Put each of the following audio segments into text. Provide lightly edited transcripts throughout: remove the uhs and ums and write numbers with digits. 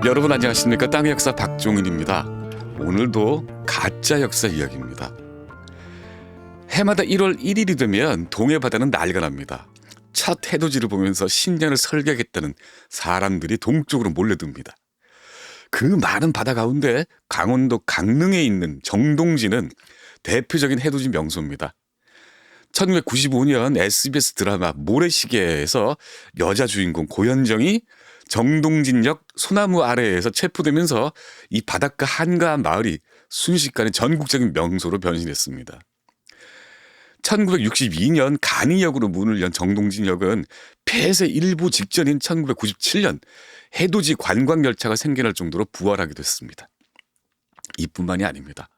여러분 안녕하십니까? 땅의 역사 박종일입니다. 오늘도 가짜 역사 이야기입니다. 해마다 1월 1일이 되면 동해 바다는 난리가 납니다. 첫 해돋이를 보면서 신년을 설계하겠다는 사람들이 동쪽으로 몰려듭니다. 그 많은 바다 가운데 강원도 강릉에 있는 정동진은 대표적인 해돋이 명소입니다. 1995년 SBS 드라마 모래시계에서 여자 주인공 고현정이 정동진역 소나무 아래에서 체포되면서 이 바닷가 한가한 마을이 순식간에 전국적인 명소로 변신했습니다. 1962년 간이역으로 문을 연 정동진역은 폐쇄 일부 직전인 1997년 해돋이 관광열차가 생겨날 정도로 부활하게 됐습니다. 이뿐만이 아닙니다.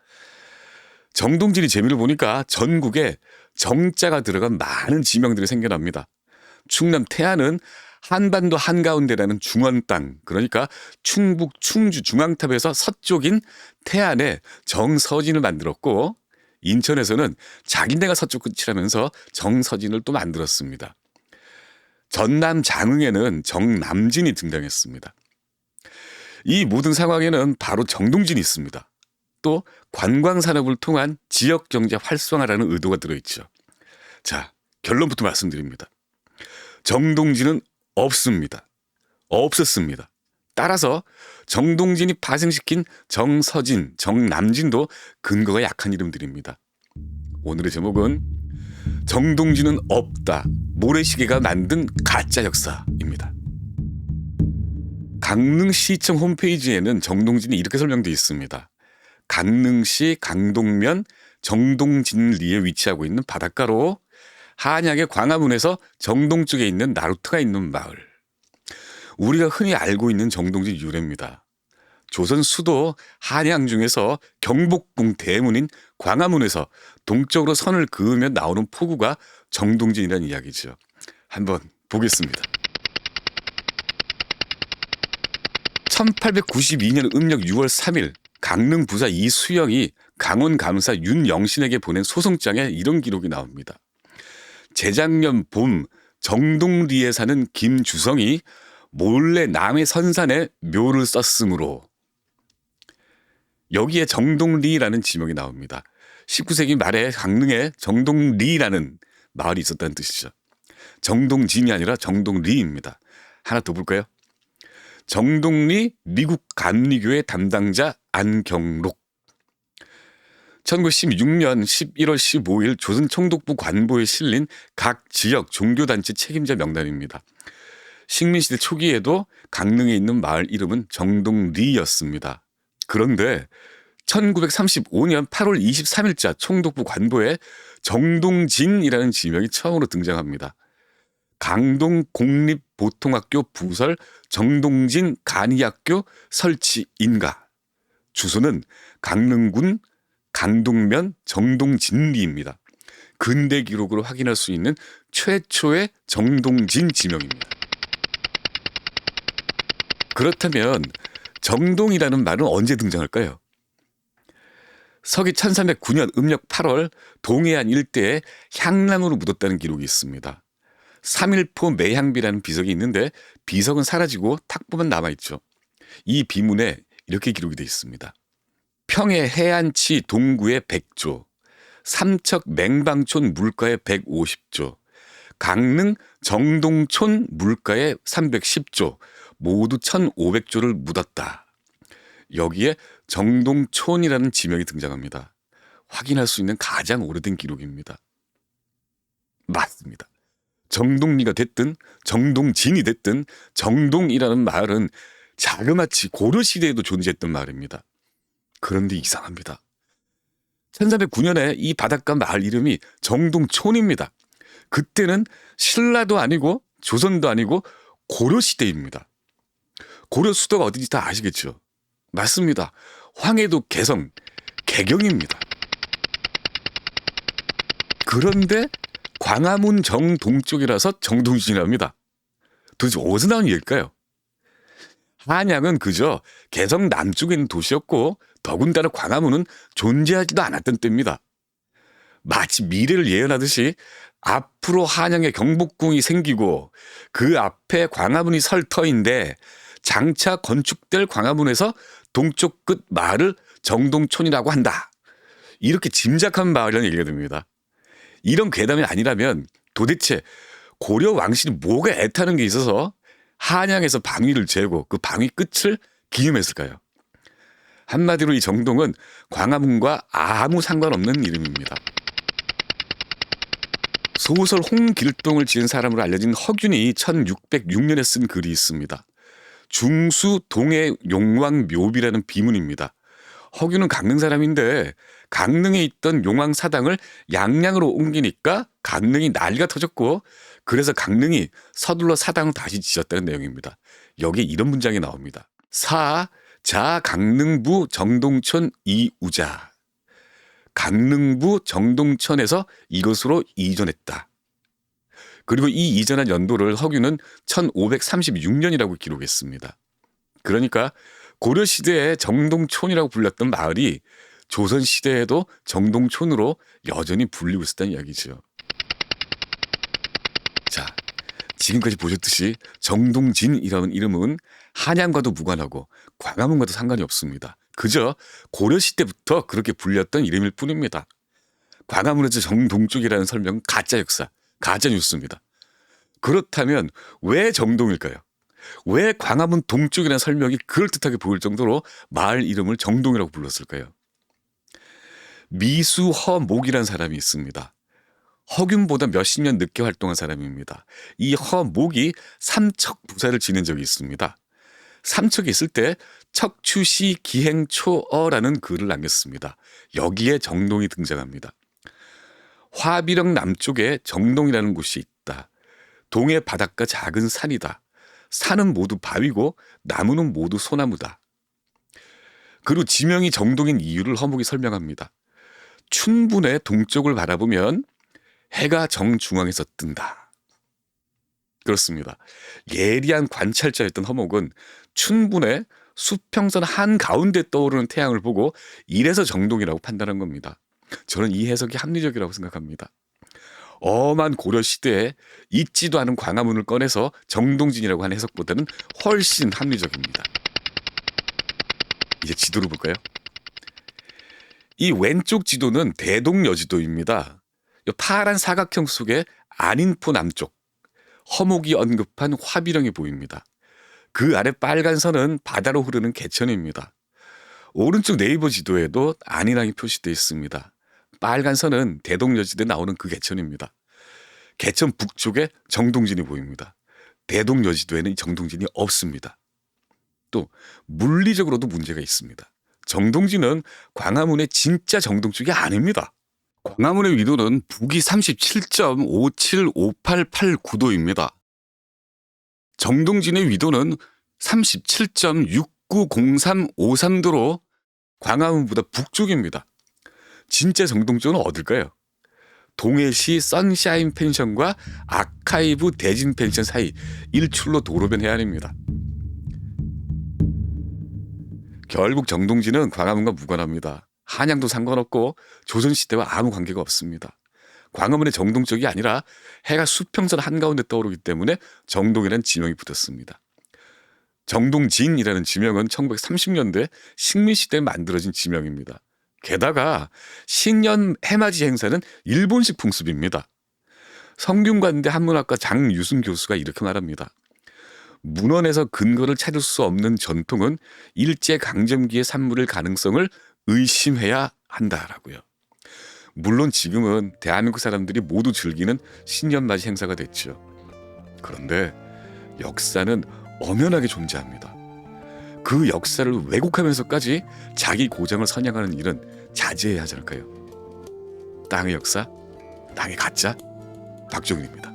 정동진이 재미를 보니까 전국에 정자가 들어간 많은 지명들이 생겨납니다. 충남 태안은 한반도 한가운데라는 중원 땅, 그러니까 충북 충주 중앙탑에서 서쪽인 태안에 정서진을 만들었고, 인천에서는 자기네가 서쪽 끝이라면서 정서진을 또 만들었습니다. 전남 장흥에는 정남진이 등장했습니다. 이 모든 상황에는 바로 정동진이 있습니다. 또 관광산업을 통한 지역경제 활성화라는 의도가 들어있죠. 자, 결론부터 말씀드립니다. 정동진은 없습니다. 없었습니다. 따라서 정동진이 파생시킨 정서진, 정남진도 근거가 약한 이름들입니다. 오늘의 제목은 정동진은 없다, 모래시계가 만든 가짜 역사입니다. 강릉시청 홈페이지에는 정동진이 이렇게 설명되어 있습니다. 강릉시 강동면 정동진리에 위치하고 있는 바닷가로 한양의 광화문에서 정동쪽에 있는 나루터가 있는 마을. 우리가 흔히 알고 있는 정동진 유래입니다. 조선 수도 한양 중에서 경복궁 대문인 광화문에서 동쪽으로 선을 그으며 나오는 포구가 정동진이라는 이야기죠. 한번 보겠습니다. 1892년 음력 6월 3일 강릉 부사 이수영이 강원 감사 윤영신에게 보낸 소송장에 이런 기록이 나옵니다. 재작년 봄 정동리에 사는 김주성이 몰래 남해 선산에 묘를 썼으므로, 여기에 정동리라는 지명이 나옵니다. 19세기 말에 강릉에 정동리라는 마을이 있었다는 뜻이죠. 정동진이 아니라 정동리입니다. 하나 더 볼까요? 정동리 미국 감리교회 담당자 안경록. 1916년 11월 15일 조선 총독부 관보에 실린 각 지역 종교단체 책임자 명단입니다. 식민시대 초기에도 강릉에 있는 마을 이름은 정동리였습니다. 그런데 1935년 8월 23일자 총독부 관보에 정동진이라는 지명이 처음으로 등장합니다. 강동 공립보통학교 부설 정동진 간이학교 설치 인가. 주소는 강릉군 강동면 정동진리입니다. 근대 기록으로 확인할 수 있는 최초의 정동진 지명입니다. 그렇다면 정동이라는 말은 언제 등장할까요? 서기 1309년 음력 8월 동해안 일대에 향나무로 묻었다는 기록이 있습니다. 3일포 매향비라는 비석이 있는데 비석은 사라지고 탁보만 남아있죠. 이 비문에 이렇게 기록이 되어 있습니다. 평해 해안치 동구에 100조, 삼척 맹방촌 물가에 150조, 강릉 정동촌 물가에 310조, 모두 1500조를 묻었다. 여기에 정동촌이라는 지명이 등장합니다. 확인할 수 있는 가장 오래된 기록입니다. 맞습니다. 정동리가 됐든 정동진이 됐든 정동이라는 마을은 자그마치 고려시대에도 존재했던 마을입니다. 그런데 이상합니다. 1309년에 이 바닷가 마을 이름이 정동촌입니다. 그때는 신라도 아니고 조선도 아니고 고려시대입니다. 고려 수도가 어딘지 다 아시겠죠? 맞습니다. 황해도 개성, 개경입니다. 그런데 광화문 정동쪽이라서 정동진이랍니다. 도대체 어디서 나온 얘기일까요? 한양은 그저 개성 남쪽에 있는 도시였고 더군다나 광화문은 존재하지도 않았던 때입니다. 마치 미래를 예언하듯이 앞으로 한양에 경복궁이 생기고 그 앞에 광화문이 설 터인데 장차 건축될 광화문에서 동쪽 끝 마을을 정동촌이라고 한다. 이렇게 짐작한 마을이라는 얘기가 됩니다. 이런 괴담이 아니라면 도대체 고려 왕실이 뭐가 애타는 게 있어서 한양에서 방위를 재고 그 방위 끝을 기념했을까요? 한마디로 이 정동은 광화문과 아무 상관없는 이름입니다. 소설 홍길동을 지은 사람으로 알려진 허균이 1606년에 쓴 글이 있습니다. 중수 동해 용왕 묘비라는 비문입니다. 허균은 강릉 사람인데 강릉에 있던 용왕 사당을 양양으로 옮기니까 강릉이 난리가 터졌고 그래서 강릉이 서둘러 사당을 다시 지었다는 내용입니다. 여기에 이런 문장이 나옵니다. 자 강릉부 정동촌 이우자. 강릉부 정동천에서 이것으로 이전했다. 그리고 이 이전한 연도를 허균은 1536년이라고 기록했습니다. 그러니까 고려시대에 정동촌이라고 불렸던 마을이 조선시대에도 정동촌으로 여전히 불리고 있었다는 이야기죠. 자, 지금까지 보셨듯이 정동진이라는 이름은 한양과도 무관하고 광화문과도 상관이 없습니다. 그저 고려시대부터 그렇게 불렸던 이름일 뿐입니다. 광화문에서 정동쪽이라는 설명은 가짜 역사, 가짜 뉴스입니다. 그렇다면 왜 정동일까요? 왜 광화문 동쪽이라는 설명이 그럴듯하게 보일 정도로 마을 이름을 정동이라고 불렀을까요? 미수허목이라는 사람이 있습니다. 허균보다 몇십 년 늦게 활동한 사람입니다. 이 허목이 삼척부사를 지낸 적이 있습니다. 삼척에 있을 때 척추시 기행초어라는 글을 남겼습니다. 여기에 정동이 등장합니다. 화비령 남쪽에 정동이라는 곳이 있다. 동해 바닷가 작은 산이다. 산은 모두 바위고 나무는 모두 소나무다. 그리고 지명이 정동인 이유를 허목이 설명합니다. 춘분의 동쪽을 바라보면 해가 정중앙에서 뜬다. 그렇습니다. 예리한 관찰자였던 허목은 춘분의 수평선 한가운데 떠오르는 태양을 보고 이래서 정동이라고 판단한 겁니다. 저는 이 해석이 합리적이라고 생각합니다. 엄한 고려시대에 있지도 않은 광화문을 꺼내서 정동진이라고 하는 해석보다는 훨씬 합리적입니다. 이제 지도를 볼까요? 이 왼쪽 지도는 대동여지도입니다. 파란 사각형 속에 안인포 남쪽, 허목이 언급한 화비령이 보입니다. 그 아래 빨간 선은 바다로 흐르는 개천입니다. 오른쪽 네이버 지도에도 안이랑이 표시되어 있습니다. 빨간 선은 대동여지도에 나오는 그 개천입니다. 개천 북쪽에 정동진이 보입니다. 대동여지도에는 정동진이 없습니다. 또 물리적으로도 문제가 있습니다. 정동진은 광화문의 진짜 정동쪽이 아닙니다. 광화문의 위도는 북위 37.575889도입니다. 정동진의 위도는 37.690353도로 광화문보다 북쪽입니다. 진짜 정동쪽은 어딜까요? 동해시 선샤인 펜션과 아카이브 대진 펜션 사이 일출로 도로변 해안입니다. 결국 정동진은 광화문과 무관합니다. 한양도 상관없고 조선시대와 아무 관계가 없습니다. 광화문의 정동쪽이 아니라 해가 수평선 한가운데 떠오르기 때문에 정동이라는 지명이 붙었습니다. 정동진이라는 지명은 1930년대 식민시대에 만들어진 지명입니다. 게다가 신년 해맞이 행사는 일본식 풍습입니다. 성균관대 한문학과 장유순 교수가 이렇게 말합니다. 문헌에서 근거를 찾을 수 없는 전통은 일제강점기의 산물일 가능성을 의심해야 한다라고요. 물론 지금은 대한민국 사람들이 모두 즐기는 신년맞이 행사가 됐죠. 그런데 역사는 엄연하게 존재합니다. 그 역사를 왜곡하면서까지 자기 고장을 선양하는 일은 자제해야 하지 않을까요? 땅의 역사, 땅의 가짜, 박종윤입니다.